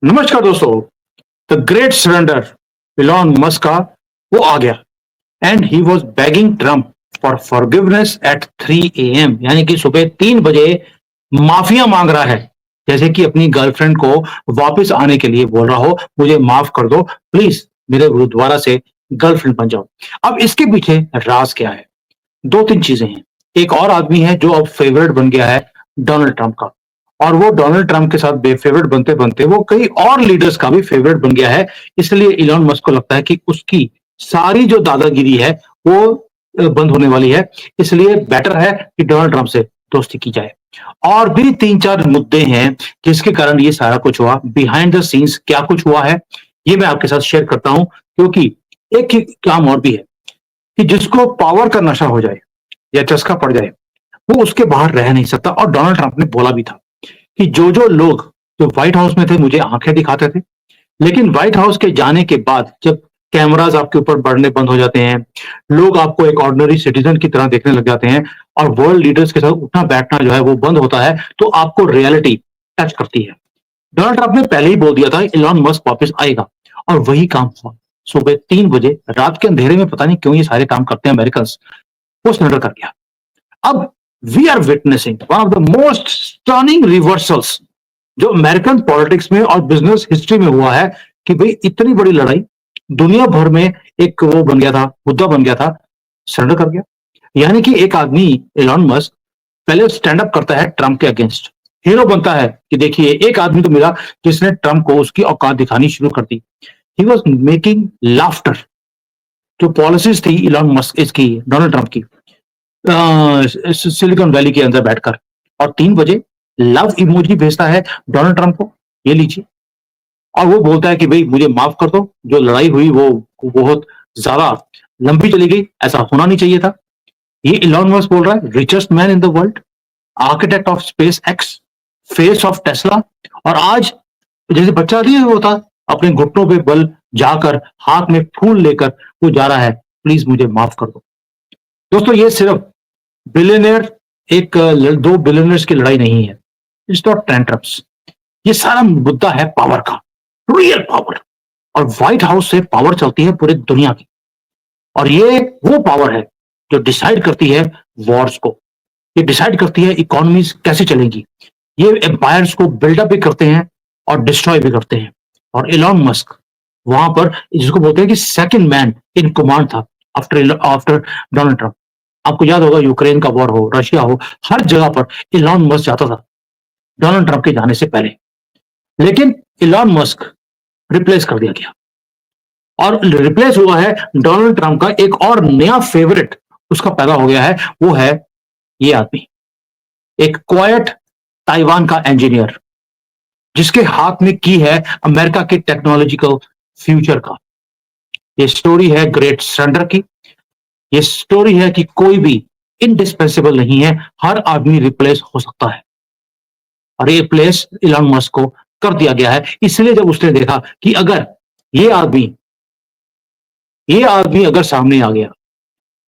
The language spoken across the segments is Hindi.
नमस्कार दोस्तों। The great surrender Elon Musk का वो आ गया and he was begging Trump for forgiveness at 3 AM, यानी कि सुबह 3 बजे माफिया मांग रहा है, जैसे कि अपनी गर्लफ्रेंड को वापस आने के लिए बोल रहा हो, मुझे माफ कर दो प्लीज, मेरे दोबारा से गर्लफ्रेंड बन जाओ। अब इसके पीछे राज क्या है? दो तीन चीजें हैं। एक और आदमी है जो अब फेवरेट बन गया है, डोनाल्ड ट्रंप का। और वो डोनाल्ड ट्रंप के साथ फेवरेट बनते बनते वो कई और लीडर्स का भी फेवरेट बन गया है। इसलिए इलॉन मस्क को लगता है कि उसकी सारी जो दादागिरी है वो बंद होने वाली है। इसलिए बेटर है कि डोनाल्ड ट्रंप से दोस्ती की जाए। और भी तीन चार मुद्दे हैं जिसके कारण ये सारा कुछ हुआ। बिहाइंड द सीन्स क्या कुछ हुआ है ये मैं आपके साथ शेयर करता हूं, क्योंकि एक ही काम और भी है कि जिसको पावर का नशा हो जाए या चस्का पड़ जाए वो उसके बाहर रह नहीं सकता। और डोनाल्ड ट्रंप ने बोला भी था कि जो लोग जो व्हाइट हाउस में थे मुझे आंखें दिखाते थे, लेकिन व्हाइट हाउस के जाने के बाद जब कैमरास आपके ऊपर बढ़ने बंद हो जाते हैं, लोग आपको एक ऑर्डिनरी सिटीजन की तरह देखने लग जाते हैं और वर्ल्ड लीडर्स के साथ उठना बैठना जो है वो बंद होता है, तो आपको रियलिटी टच करती है। डोनाल्ड ट्रंप ने पहले ही बोल दिया था इलॉन मस्क वापस आएगा, और वही काम हुआ। सुबह 3 बजे रात के अंधेरे में, पता नहीं क्यों ये सारे काम करते हैं अमेरिकन, वो सरेंडर कर गया। अब we are witnessing one of the most stunning reversals जो अमेरिकन पॉलिटिक्स में और बिजनेस हिस्ट्री में हुआ है, कि भाई इतनी बड़ी लड़ाई दुनिया भर में एक वो बन गया था, मुद्दा बन गया था, सरेंडर कर गया। यानी कि एक आदमी एलॉन मस्क पहले स्टैंड अप करता है ट्रंप के अगेंस्ट, हीरो बनता है कि देखिए एक आदमी तो मिला जिसने ट्रंप को उसकी औकात दिखानी शुरू कर दी। He was making laughter. जो पॉलिसीज थी इलॉन मस्क इसकी, डोनाल्ड ट्रंप की, सिलिकॉन वैली के अंदर बैठकर, और 3 बजे लव इमोजी भेजता है डोनाल्ड ट्रंप को, ये लीजिए। और वो बोलता है कि भाई मुझे माफ कर दो, जो लड़ाई हुई वो बहुत ज्यादा लंबी चली गई, ऐसा होना नहीं चाहिए था। ये इलॉन मस्क बोल रहा है, richest man in the world, architect of space x, face of Tesla, और आज जैसे बच्चा नहीं होता अपने घुटनों पे बल जाकर हाथ में फूल लेकर वो जा रहा है, प्लीज मुझे माफ कर दो। दोस्तों ये सिर्फ बिलियनियर दो बिलियनर्स की लड़ाई नहीं है, इट्स नॉट टेंट्रम्स। ये सारा मुद्दा है पावर का, रियल पावर। और व्हाइट हाउस से पावर चलती है पूरी दुनिया की, और ये वो पावर है जो डिसाइड करती है वॉर्स को, ये डिसाइड करती है इकोनॉमीज कैसे चलेंगी, ये एम्पायर्स को बिल्डअप भी करते हैं और डिस्ट्रॉय भी करते हैं। और इलॉन मस्क वहां पर जिसको बोलते हैं कि सेकंड मैन इन कमांड था आफ्टर आफ्टर डोनाल्ड ट्रंप। आपको याद होगा यूक्रेन का वॉर हो, रशिया हो, हर जगह पर इलॉन मस्क जाता था डोनाल्ड ट्रंप के जाने से पहले। लेकिन इलॉन मस्क रिप्लेस कर दिया गया, और रिप्लेस हुआ है डोनाल्ड ट्रंप का एक और नया फेवरेट उसका पैदा हो गया है, वो है ये आदमी, एक क्वाइट ताइवान का इंजीनियर, जिसके हाथ में की है अमेरिका के टेक्नोलॉजिकल फ्यूचर का। ये स्टोरी है ग्रेट सरेंडर की। ये स्टोरी है कि कोई भी इंडिस्पेंसिबल नहीं है, हर आदमी रिप्लेस हो सकता है, और ये प्लेस इलॉन मस्क को कर दिया गया है। इसलिए जब उसने देखा कि अगर ये आदमी ये आदमी अगर सामने आ गया,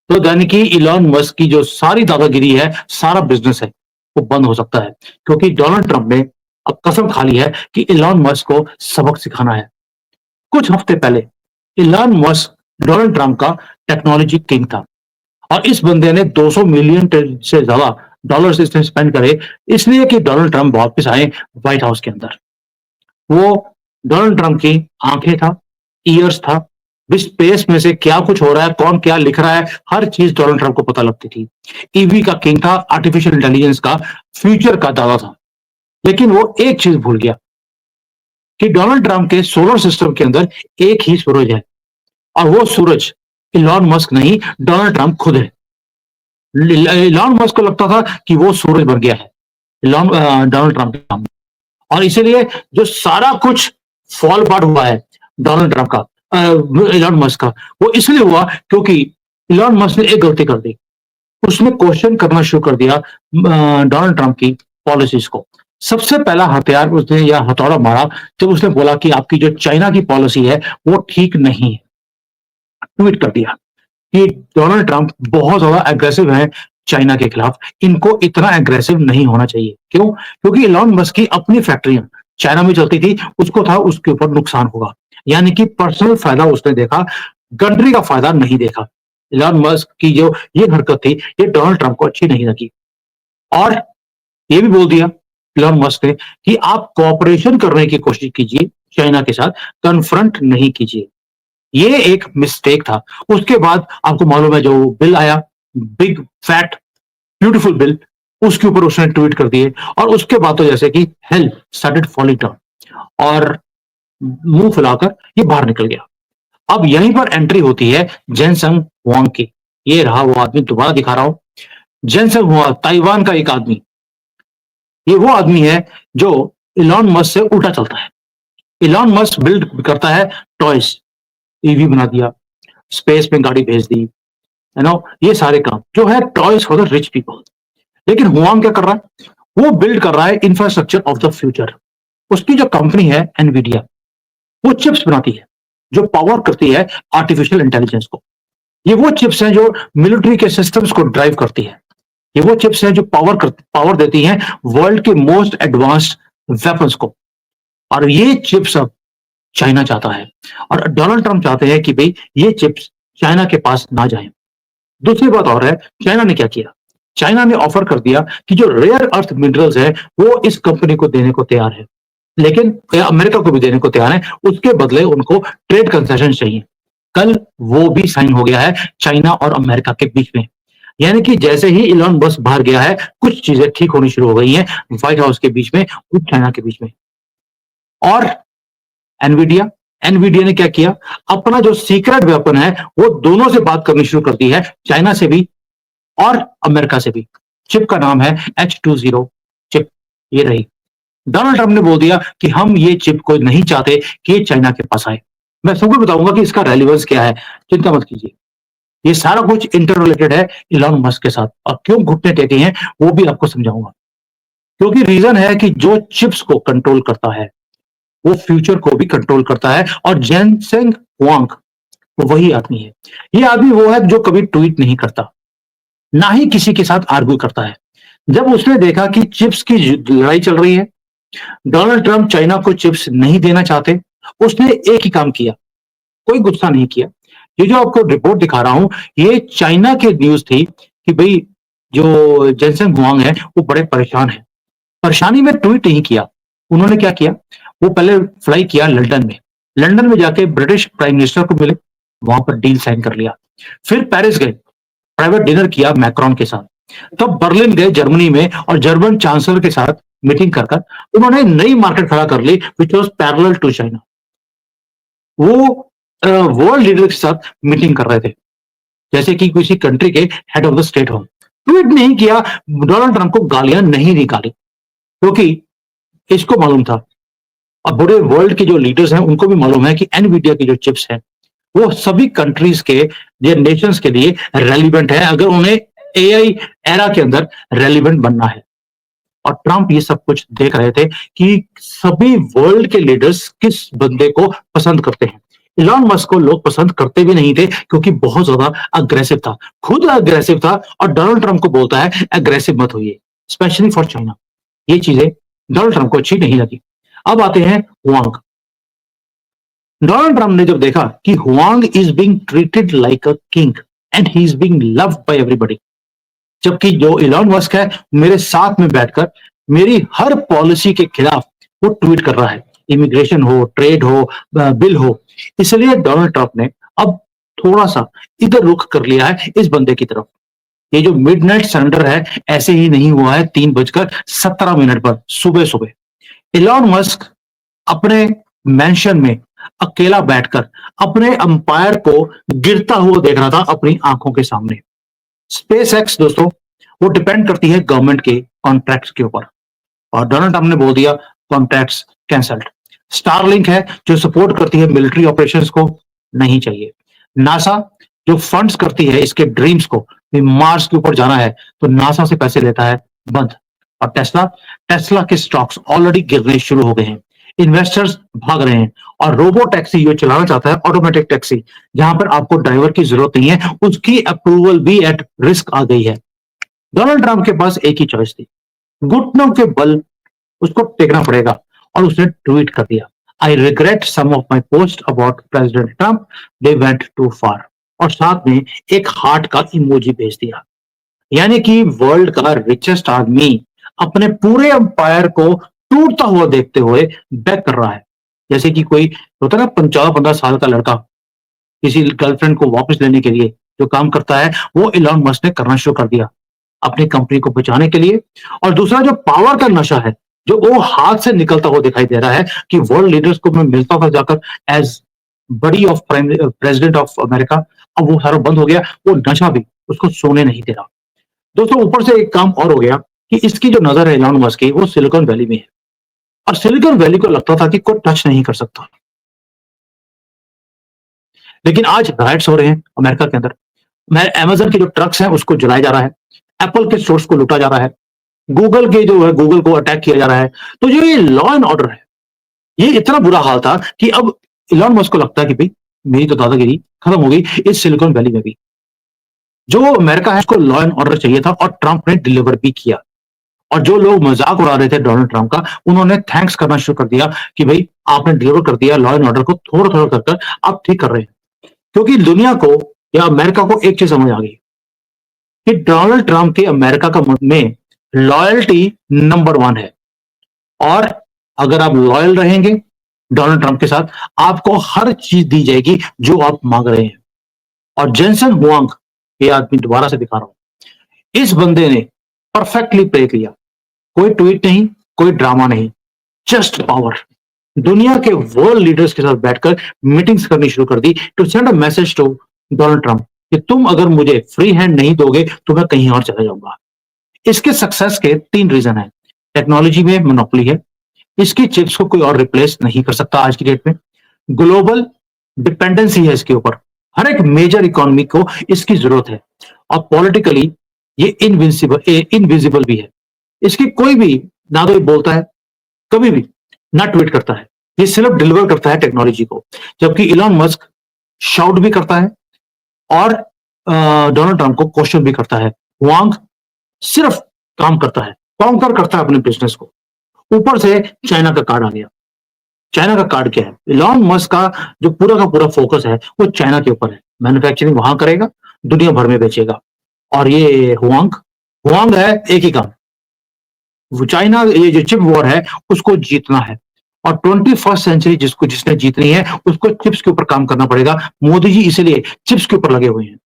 तो यानी कि इलॉन मस्क की जो सारी दादागिरी है, सारा बिजनेस है, वो बंद हो सकता है। क्योंकि डोनाल्ड ट्रंप ने अब कसम खा ली है कि इलॉन मस्क को सबक सिखाना है। कुछ हफ्ते पहले इलॉन मस्क डोनाल्ड ट्रंप का टेक्नोलॉजी किंग था, और इस बंदे ने 200 मिलियन से ज्यादा डॉलर्स इसने स्पेंड करे, इसलिए कि डोनाल्ड ट्रंप वापस आए व्हाइट हाउस के अंदर। वो डोनाल्ड ट्रंप की आंखें था, ईयर्स था, स्पेस में से क्या कुछ हो रहा है, कौन क्या लिख रहा है, हर चीज डोनाल्ड ट्रंप को पता लगती थी। ईवी का किंग था, आर्टिफिशियल इंटेलिजेंस का फ्यूचर का दादा था। लेकिन वो एक चीज भूल गया कि डोनाल्ड ट्रंप के सोलर सिस्टम के अंदर एक ही सूरज है, और वो सूरज इलॉन मस्क नहीं, डोनाल्ड ट्रंप खुद है। इलॉन मस्क को लगता था कि वो सूरज बन गया है डोनाल्ड ट्रंप के सामने, और इसीलिए जो सारा कुछ फॉल पार्ट हुआ है डोनाल्ड ट्रंप का, इलॉन मस्क का, वो इसलिए हुआ क्योंकि इलॉन मस्क ने एक गलती कर दी। उसने क्वेश्चन करना शुरू कर दिया डोनाल्ड ट्रंप की पॉलिसीज को। सबसे पहला हथियार उसने या हथौड़ा मारा जब उसने बोला कि आपकी जो चाइना की पॉलिसी है वो ठीक नहीं है। ट्वीट कर दिया कि डोनाल्ड ट्रंप बहुत ज्यादा एग्रेसिव है चाइना के खिलाफ, इनको इतना एग्रेसिव नहीं होना चाहिए। क्यों? क्योंकि इलॉन मस्क की अपनी फैक्ट्रियां चाइना में चलती थी, उसको था उसके ऊपर नुकसान होगा। यानी कि पर्सनल फायदा उसने देखा, कंट्री का फायदा नहीं देखा। इलॉन मस्क की जो ये हरकत थी, ये डोनाल्ड ट्रंप को अच्छी नहीं लगी। और ये भी बोल दिया इलॉन मस्क ने कि आप कोऑपरेशन करने की कोशिश कीजिए चाइना के साथ, कन्फ्रंट नहीं कीजिए। ये एक मिस्टेक था। उसके बाद आपको मालूम है जो बिल आया, बिग फैट ब्यूटीफुल बिल, उसके ऊपर उसने ट्वीट कर दिए और उसके बाद तो जैसे कि हेल स्टार्टेड फॉलिंग डाउन और मुंह फुलाकर ये बाहर निकल गया। अब यहीं पर एंट्री होती है जेनसंग हुआंग की। ये रहा वो आदमी, दोबारा दिखा रहा हूं। जेनसंग हुआंग ताइवान का एक आदमी, ये वो आदमी है जो इलॉन मस्क से उल्टा चलता है। इलॉन मस्क बिल्ड करता है टॉयज, ईवी बना दिया, स्पेस में गाड़ी भेज दी, यू नो, ये सारे काम जो है toys for the rich people. लेकिन हुआंग क्या कर रहा है? वो बिल्ड कर रहा है इंफ्रास्ट्रक्चर ऑफ द फ्यूचर। उसकी जो कंपनी है एनवीडिया, वो चिप्स बनाती है जो पावर करती है आर्टिफिशियल इंटेलिजेंस को। ये वो चिप्स हैं जो मिलिट्री के सिस्टम्स को ड्राइव करती है। ये वो चिप्स हैं जो पावर देती हैं वर्ल्ड के मोस्ट एडवांस्ड वेपन्स को। और ये चिप्स अब चाइना चाहता है और डोनाल्ड ट्रंप चाहते हैं कि भाई ये चिप्स चाइना के पास ना जाए। दूसरी बात और है, चाइना ने क्या किया? चाइना ने ऑफर कर दिया कि जो रेयर अर्थ मिनरल्स है वो इस कंपनी को देने को तैयार है, लेकिन अमेरिका को भी देने को तैयार है। उसके बदले उनको ट्रेड कंसेशन चाहिए। कल वो भी साइन हो गया है चाइना और अमेरिका के बीच में। यानी कि जैसे ही इलॉन मस्क बाहर गया है, कुछ चीजें ठीक होनी शुरू हो गई हैं व्हाइट हाउस के बीच में और चाइना के बीच में। और एनवीडिया एनवीडिया ने क्या किया? अपना जो सीक्रेट वेपन है वो दोनों से बात करनी शुरू कर दी है, चाइना से भी और अमेरिका से भी। चिप का नाम है H20 चिप। ये रही। डोनाल्ड ट्रंप ने बोल दिया कि हम ये चिप को नहीं चाहते कि ये चाइना के पास आए। मैं सबको बताऊंगा कि इसका रेलिवेंस क्या है, चिंता मत कीजिए। ये सारा कुछ इंटर रिलेटेड है इलॉन मस्क के साथ, और क्यों घुटने टेके हैं वो भी आपको समझाऊंगा। क्योंकि रीजन है कि जो चिप्स को कंट्रोल करता है वो फ्यूचर को भी कंट्रोल करता है, और जेनसेंग हुआंग वो वही आदमी है। ये आदमी वो है जो कभी ट्वीट नहीं करता, ना ही किसी के साथ आर्ग्यू करता है। जब उसने देखा कि चिप्स की लड़ाई चल रही है, डोनाल्ड ट्रंप चाइना को चिप्स नहीं देना चाहते, उसने एक ही काम किया, कोई गुस्सा नहीं किया। ये जो आपको रिपोर्ट दिखा रहा हूं, ये चाइना की न्यूज थी कि भाई जो जेनसेंग हुआंग है वो बड़े परेशान है। परेशानी में ट्वीट नहीं किया। उन्होंने क्या किया? वो पहले फ्लाई किया लंदन में। लंदन में जाके ब्रिटिश प्राइम मिनिस्टर को मिले, वहां पर डील साइन कर लिया। फिर पेरिस गए, प्राइवेट डिनर किया मैक्रोन के साथ। तब बर्लिन गए जर्मनी में, और जर्मन चांसलर के साथ मीटिंग कर उन्होंने नई मार्केट खड़ा कर ली which was parallel to China. वो वर्ल्ड लीडर के साथ मीटिंग कर रहे थे जैसे कि किसी कंट्री के हेड ऑफ द स्टेट हो। ट्वीट नहीं किया, डोनाल्ड ट्रंप को गालियां नहीं निकाली, क्योंकि इसको मालूम था, और बड़े वर्ल्ड के जो लीडर्स हैं उनको भी मालूम है कि एनवीडिया की जो चिप्स हैं वो सभी कंट्रीज के या नेशंस के लिए रेलिवेंट है, अगर उन्हें एआई एरा के अंदर रेलिवेंट बनना है। और ट्रंप ये सब कुछ देख रहे थे कि सभी वर्ल्ड के लीडर्स किस बंदे को पसंद करते हैं। इलॉन मस्क को लोग पसंद करते भी नहीं थे क्योंकि बहुत ज्यादा अग्रेसिव था, खुद अग्रेसिव था, और डोनाल्ड ट्रंप को बोलता है अग्रेसिव मत होइए, स्पेशली फॉर चाइना। ये चीजें डोनाल्ड ट्रंप को अच्छी नहीं लगी। अब आते हैं हुआंग। डोनाल्ड ट्रंप ने जब देखा कि Huang is being treated like a king and he is being loved by everybody, जबकि जो इलॉन मस्क है मेरे साथ में बैठकर मेरी हर पॉलिसी के खिलाफ वो ट्वीट कर रहा है, इमिग्रेशन हो, ट्रेड हो, बिल हो। इसलिए डोनाल्ड ट्रंप ने अब थोड़ा सा इधर रुख कर लिया है इस बंदे की तरफ। ये जो मिडनाइट सरेंडर है ऐसे ही नहीं हुआ है 3:17 पर सुबह सुबह। इलॉन मस्क अपने मैंशन में अकेला बैठकर अपने अंपायर को गिरता हुआ देख रहा था अपनी आंखों के सामने। स्पेस एक्स दोस्तों, वो डिपेंड करती है गवर्नमेंट के कॉन्ट्रैक्ट्स के ऊपर, और डोनाल्ड ट्रंप ने बोल दिया कॉन्ट्रैक्ट्स कैंसल्ड। स्टारलिंक है जो सपोर्ट करती है मिलिट्री ऑपरेशंस को, नहीं चाहिए। नासा जो फंड्स करती है इसके ड्रीम्स को, मार्स के ऊपर जाना है तो नासा से पैसे लेता है, बंद। और टेस्ला टेस्ला के स्टॉक्स ऑलरेडी गिरने शुरू हो गए हैं, इन्वेस्टर्स भाग रहे हैं। और रोबो टैक्सी जो चलाना चाहता है, ऑटोमेटिक टैक्सी जहां पर आपको ड्राइवर की जरूरत नहीं है, उसकी अप्रूवल भी एट रिस्क आ गई है। डोनाल्ड ट्रंप के पास एक ही चॉइस थी, घुटनों के बल उसको टेकना पड़ेगा। और उसने ट्वीट कर दिया, I regret some of my post about President Trump, they went too far, और साथ में एक हार्ट का इमोजी भेज दिया। यानी कि वर्ल्ड का रिचेस्ट आदमी अपने पूरे एम्पायर को टूटता हुआ देखते हुए बैक कर रहा है। जैसे कि कोई होता है ना 14-15 साल का लड़का किसी गर्लफ्रेंड को वापस लेने के लिए जो काम करता है, वो इलॉन मस्क ने करना शुरू कर दिया अपनी कंपनी को बचाने के लिए। और दूसरा जो पावर का नशा है, जो वो हाथ से निकलता हुआ दिखाई दे रहा है कि वर्ल्ड लीडर्स को मैं मिलता था जाकर as buddy of president of America, अब वो सारा बंद हो गया। वो नशा भी उसको सोने नहीं दे रहा। दोस्तों ऊपर से एक काम और हो गया कि इसकी जो नजर है इलॉन मस्क की, वो सिलिकॉन वैली में है, और सिलिकॉन वैली को लगता था कि कोई टच नहीं कर सकता। लेकिन आज राइट्स हो रहे हैं अमेरिका के अंदर। अमेजन के जो ट्रक्स हैं उसको जलाया जा रहा है, एप्पल के स्टोर्स को लूटा जा रहा है, गूगल के जो है गूगल को अटैक किया जा रहा है। तो जो ये लॉ एंड ऑर्डर है, ये इतना बुरा हाल था कि अब इलॉन मस्क को लगता है कि भाई मेरी तो दादागिरी खत्म हो गई इस सिलिकॉन वैली में भी। जो अमेरिका है उसको लॉ एंड ऑर्डर चाहिए था, और ट्रंप ने डिलीवर भी किया। और जो लोग मजाक उड़ा रहे थे डोनाल्ड ट्रंप का, उन्होंने थैंक्स करना शुरू कर दिया कि भाई आपने डिलीवर कर दिया, लॉ एंड ऑर्डर को थोड़ा थोड़ा कर आप ठीक कर रहे हैं। क्योंकि दुनिया को या अमेरिका को एक चीज समझ आ गई कि डोनाल्ड ट्रंप के अमेरिका का में लॉयल्टी नंबर 1 है। और अगर आप लॉयल रहेंगे डोनाल्ड ट्रंप के साथ, आपको हर चीज दी जाएगी जो आप मांग रहे हैं। और जेनसन हुआंग, ये आदमी दोबारा से दिखा रहा हूं, इस बंदे ने परफेक्टली प्ले किया। कोई ट्वीट नहीं, कोई ड्रामा नहीं, जस्ट पावर। दुनिया के वर्ल्ड लीडर्स के साथ बैठकर मीटिंग्स करनी शुरू कर दी to send a message to Donald Trump कि तुम अगर मुझे फ्री हैंड नहीं दोगे तो मैं कहीं और चला जाऊंगा। इसके सक्सेस के 3 रीजन है। टेक्नोलॉजी में मोनोपोली है, इसकी चिप्स को कोई और रिप्लेस नहीं कर सकता आज की डेट में। ग्लोबल डिपेंडेंसी है इसके ऊपर, हर एक मेजर इकोनॉमी को इसकी जरूरत है। और पॉलिटिकली ये इनविजिबल भी है। इसकी कोई भी ना तो ये बोलता है कभी भी, ना ट्वीट करता है, ये सिर्फ डिलीवर करता है टेक्नोलॉजी को। जबकि इलॉन मस्क शाउट भी करता है और डोनाल्ड ट्रंप को क्वेश्चन भी करता है। वांग सिर्फ काम करता है, काउंटर करता है अपने बिजनेस को। ऊपर से चाइना का कार्ड आ गया। चाइना का कार्ड क्या है? इलॉन मस्क का जो पूरा का पूरा फोकस है वो चाइना के ऊपर है। मैन्युफैक्चरिंग वहां करेगा, दुनिया भर में बेचेगा। और ये हुआंग हुआंग है एक ही काम, वो चाइना, ये जो चिप वॉर है उसको जीतना है। और 21st सेंचुरी जिसने जीतनी है उसको चिप्स के ऊपर काम करना पड़ेगा। मोदी जी इसीलिए चिप्स के ऊपर लगे हुए हैं।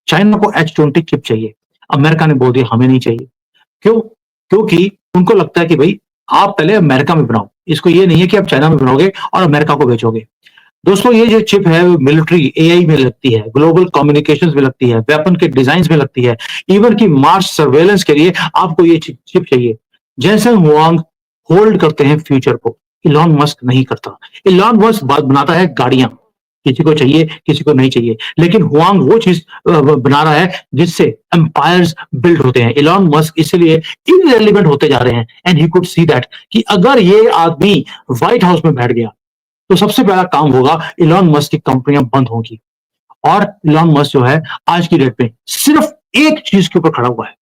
चाइना को H20 चिप चाहिए, अमेरिका ने बोल दिया हमें नहीं चाहिए। क्यों? क्योंकि उनको लगता है कि भाई आप पहले अमेरिका में बनाओ, इसको ये नहीं है कि आप चाइना में बनाओगे और अमेरिका को बेचोगे। दोस्तों ये जो चिप है मिलिट्री एआई में लगती है, ग्लोबल कम्युनिकेशंस में लगती है, वेपन के डिजाइन में लगती है, इवन की मार्स सर्वेलेंस के लिए आपको ये चिप चाहिए। जैसे हुआंग होल्ड करते हैं फ्यूचर को, इलॉन मस्क नहीं करता। इलॉन मस्क बात बनाता है गाड़ियां, किसी को चाहिए किसी को नहीं चाहिए, लेकिन हुआंग वो चीज बना रहा है जिससे एम्पायर्स बिल्ड होते हैं। इलॉन मस्क इसलिए इनरेलेवेंट होते जा रहे हैं, and he could see that कि अगर ये आदमी व्हाइट हाउस में बैठ गया तो सबसे पहला काम होगा इलॉन मस्क की कंपनियां बंद होंगी। और इलॉन मस्क जो है आज की डेट में सिर्फ एक चीज के ऊपर खड़ा हुआ है,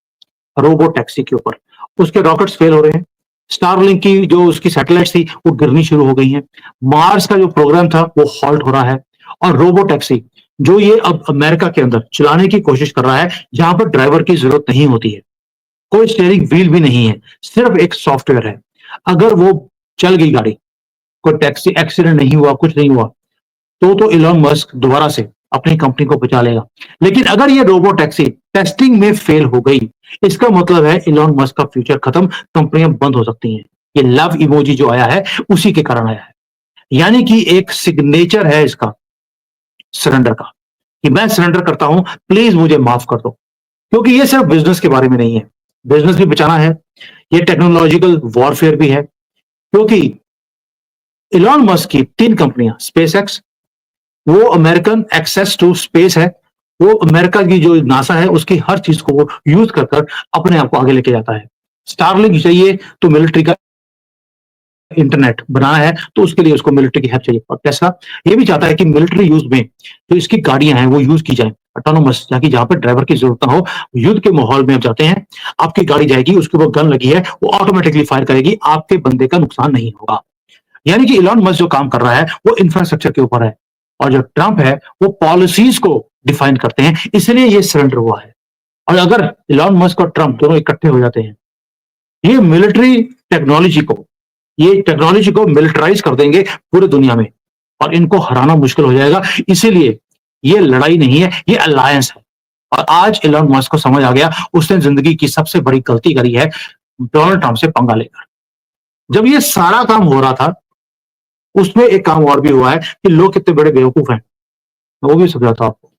रोबो टैक्सी के ऊपर। उसके रॉकेट्स फेल हो रहे हैं, स्टारलिंक की जो उसकी सैटेलाइट थी वो गिरनी शुरू हो गई हैं, मार्स का जो प्रोग्राम था वो हॉल्ट हो रहा है। और रोबो टैक्सी जो ये अब अमेरिका के अंदर चलाने की कोशिश कर रहा है, जहां पर ड्राइवर की जरूरत नहीं होती है, कोई स्टीयरिंग व्हील भी नहीं है, सिर्फ एक सॉफ्टवेयर है। अगर वो चल गई गाड़ी, कोई टैक्सी एक्सीडेंट नहीं हुआ, कुछ नहीं हुआ, तो इलॉन मस्क दोबारा से अपनी कंपनी को बचा लेगा। लेकिन अगर ये रोबो टैक्सी टेस्टिंग में फेल हो गई, इसका मतलब है इलॉन मस्क का फ्यूचर खत्म, कंपनियां बंद हो सकती हैं। ये लव इमोजी जो आया है उसी के कारण आया है। यानी कि एक सिग्नेचर है इसका सरेंडर का, कि मैं सरेंडर करता हूं, प्लीज मुझे माफ कर दो। क्योंकि ये सिर्फ बिजनेस के बारे में नहीं है, बिजनेस भी बचाना है, ये टेक्नोलॉजिकल वॉरफेयर भी है। क्योंकि इलॉन मस्क की 3 कंपनियां, स्पेस एक्स, वो अमेरिकन एक्सेस टू स्पेस है, वो अमेरिका की जो नासा है उसकी हर चीज को वो यूज कर अपने आप को आगे लेके जाता है। स्टारलिंक चाहिए तो मिलिट्री का इंटरनेट बनाना है, तो उसके लिए उसको मिलिट्री की हेल्प चाहिए। और टेस्ला ये भी चाहता है कि मिलिट्री यूज में जो इसकी गाड़ियां हैं वो यूज की जाए ऑटोनोमस, ताकि जहां पर ड्राइवर की जरूरत ना हो। युद्ध के माहौल में आप जाते हैं, आपकी गाड़ी जाएगी, उसके ऊपर गन लगी है, वो ऑटोमेटिकली फायर करेगी, आपके बंदे का नुकसान नहीं होगा। यानी कि इलॉन मस्क जो काम कर रहा है वो इंफ्रास्ट्रक्चर के ऊपर है, और जो ट्रंप है वो पॉलिसीज को डिफाइन करते हैं, इसलिए ये सरेंडर हुआ है। और अगर इलॉन मस्क और ट्रंप दोनों इकट्ठे हो जाते हैं, ये मिलिट्री टेक्नोलॉजी को ये टेक्नोलॉजी को मिलिटराइज कर देंगे पूरी दुनिया में, और इनको हराना मुश्किल हो जाएगा। इसीलिए ये लड़ाई नहीं है, ये अलायंस है। और आज इलॉन मस्क को समझ आ गया, उसने जिंदगी की सबसे बड़ी गलती करी है डोनाल्ड ट्रंप से पंगा लेकर। जब ये सारा काम हो रहा था, उसमें एक काम और भी हुआ है कि लोग कितने बड़े बेवकूफ हैं, वो भी समझाता हूं आपको।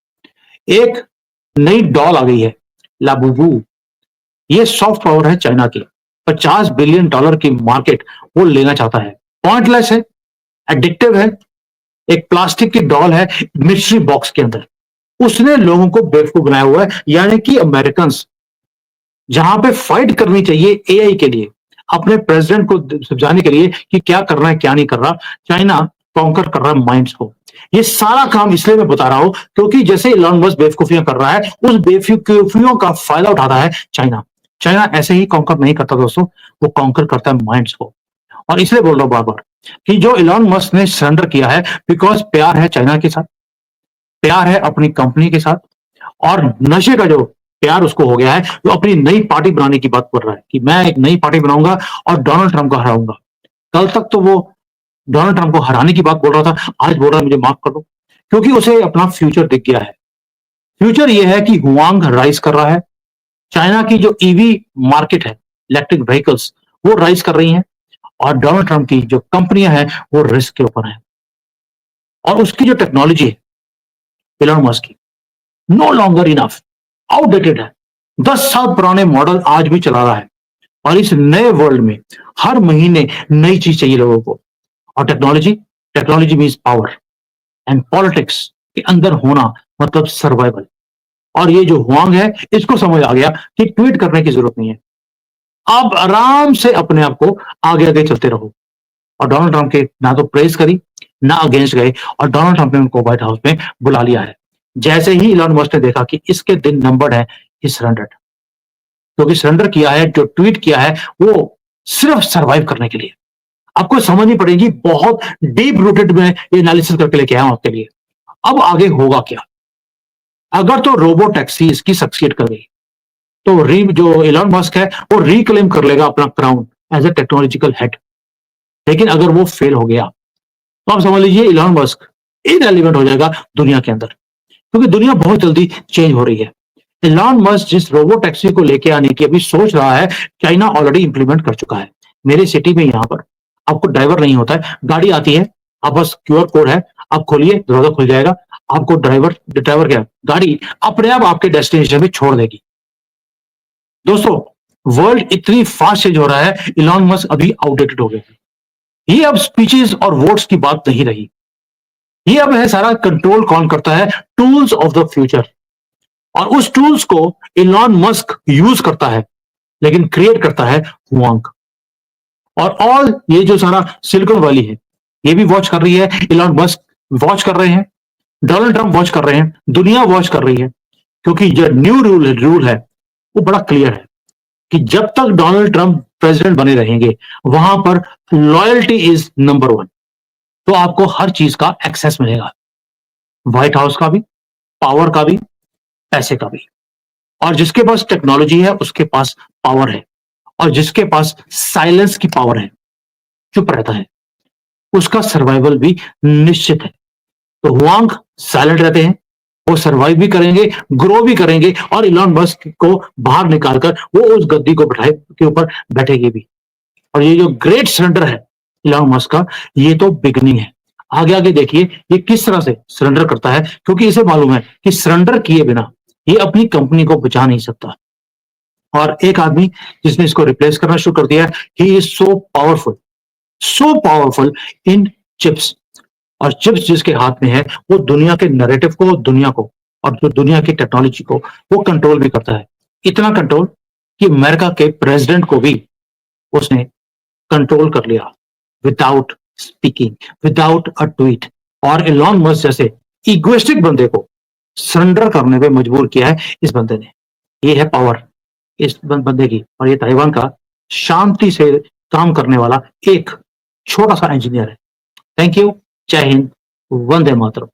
एक नई डॉल आ गई है, लाबूबू। ये सॉफ्ट पावर है चाइना की, $50 बिलियन की मार्केट वो लेना चाहता है। पॉइंटलेस है, एडिक्टिव है, एक प्लास्टिक की डॉल है मिस्ट्री बॉक्स के अंदर। उसने लोगों को बेवकूफ बनाया हुआ है, यानी कि अमेरिकन जहां पे फाइट करनी चाहिए एआई के लिए, अपने प्रेसिडेंट को समझाने के लिए कि क्या करना है क्या नहीं कर रहा, चाइना कॉन्कर कर रहा है माइंड्स को। ये सारा काम इसलिए मैं बता रहा हूं क्योंकि जैसे इलॉन मस्क बेवकूफियां कर रहा है, उस बेवकूफियों का फायदा उठाता है चाइना। चाइना ऐसे ही कॉन्कर नहीं करता दोस्तों, वो कॉन्कर करता है माइंड्स को। और इसलिए बोल रहा हूं बार बार कि जो इलॉन मस्क ने सरेंडर किया है, बिकॉज प्यार है चाइना के साथ, प्यार है अपनी कंपनी के साथ, और नशे का जो प्यार उसको हो गया है, वो अपनी नई पार्टी बनाने की बात कर रहा है कि मैं एक नई पार्टी बनाऊंगा और डोनाल्ड ट्रंप को हराऊंगा। कल तक तो वो डोनाल्ड ट्रंप को हराने की बात बोल रहा था, आज बोल रहा है मुझे माफ कर दो, क्योंकि उसे अपना फ्यूचर दिख गया है। फ्यूचर ये है कि हुआंग राइज कर रहा है, चाइना की जो ईवी मार्केट है, इलेक्ट्रिक व्हीकल्स, वो राइज कर रही हैं, और डोनाल्ड ट्रंप की जो कंपनियां हैं वो रिस्क के ऊपर है। और उसकी जो टेक्नोलॉजी है इलॉन मस्क की, नो लॉन्गर इनफ, आउटडेटेड है। 10 साल पुराने मॉडल आज भी चला रहा है, और इस नए वर्ल्ड में हर महीने नई चीज चाहिए लोगों को। और technology, technology means power, and politics के अंदर होना मतलब सर्वाइवल। और ये जो हुआंग है, इसको समझ आ गया कि ट्वीट करने की जरूरत नहीं है, आप आराम से अपने आप को आगे आगे चलते रहो। और डोनाल्ड ट्रंप के ना तो प्रेस करी, ना अगेंस्ट गए, और डोनाल्ड ट्रंप ने उनको व्हाइट हाउस में बुला लिया है। जैसे ही इलॉन मस्क ने देखा कि इसके दिन नंबर्ड है, ही सरेंडर्ड। क्योंकि सरेंडर किया है, जो ट्वीट किया है वो सिर्फ सर्वाइव करने के लिए। आपको समझनी पड़ेगी, बहुत डीप रूटेड में ये एनालिसिस करके लेके आया हूं आपके लिए। अब आगे होगा क्या? अगर तो रोबो टैक्सी इसकी सक्सीड कर गई, तो री जो इलॉन मस्क है वो रिक्लेम कर लेगा अपना crown as a technological head. लेकिन अगर वो फेल हो गया, तो आप समझ लीजिए इलॉन मस्क इनएलिवेंट हो जाएगा दुनिया के अंदर, क्योंकि दुनिया बहुत जल्दी चेंज हो रही है। इलॉन मस्क जिस रोबो टैक्सी को लेके आने की अभी सोच रहा है, चाइना ऑलरेडी इंप्लीमेंट कर चुका है। मेरे सिटी में यहाँ पर आपको ड्राइवर नहीं होता है, गाड़ी आती है, आप बस क्यूआर कोड है, आप खोलिए दरवाजा खुल जाएगा, आपको ड्राइवर ड्राइवर क्या गाड़ी अपने आप आपके डेस्टिनेशन में छोड़ देगी। दोस्तों, वर्ल्ड इतनी फास्ट चेंज हो रहा है, इलॉन मस्क अभी आउटडेटेड हो गया है। ये अब स्पीचेस और वोट्स की बात नहीं रही, ये अब है सारा कंट्रोल कौन करता है, टूल्स ऑफ द फ्यूचर। और उस टूल्स को इलॉन मस्क यूज करता है, लेकिन क्रिएट करता है हुआंग। और ऑल ये जो सारा सिलिकॉन वैली है, ये भी वॉच कर रही है, इलॉन मस्क वॉच कर रहे हैं, डोनाल्ड ट्रंप वॉच कर रहे हैं, दुनिया वॉच कर रही है। क्योंकि जो न्यू रूल है वो बड़ा क्लियर है कि जब तक डोनाल्ड ट्रंप प्रेसिडेंट बने रहेंगे, वहां पर लॉयल्टी इज नंबर 1। तो आपको हर चीज का एक्सेस मिलेगा, व्हाइट हाउस का भी, पावर का भी, पैसे का भी। और जिसके पास टेक्नोलॉजी है उसके पास पावर है, और जिसके पास साइलेंस की पावर है, चुप रहता है, उसका सर्वाइवल भी निश्चित है। तो हुआंग साइलेंट रहते हैं, वो सर्वाइव भी करेंगे, ग्रो भी करेंगे, और इलॉन मस्क को बाहर निकालकर वो उस गद्दी को बैठाए के ऊपर बैठेगी भी। और ये जो ग्रेट सरेंडर है इलॉन मस्क का, ये तो बिगनिंग है। आगे आगे देखिए ये किस तरह से सरेंडर करता है, क्योंकि इसे मालूम है कि सरेंडर किए बिना ये अपनी कंपनी को बचा नहीं सकता। और एक आदमी जिसने इसको रिप्लेस करना शुरू कर दिया, he is so powerful in chips. और चिप्स जिसके हाथ में है, वो दुनिया के नैरेटिव को, दुनिया को, और जो दुनिया की टेक्नोलॉजी को वो कंट्रोल भी करता है। इतना कंट्रोल कि अमेरिका के प्रेसिडेंट को भी उसने कंट्रोल कर लिया, without speaking, without a tweet. और इलॉन मस्क जैसे इगोइस्टिक बंदे को सरेंडर करने पे मजबूर किया है इस बंदे ने। ये है पावर इस बंदे की। और ये ताइवान का शांति से काम करने वाला एक छोटा सा इंजीनियर है। थैंक यू, जय हिंद, वंदे मातरम।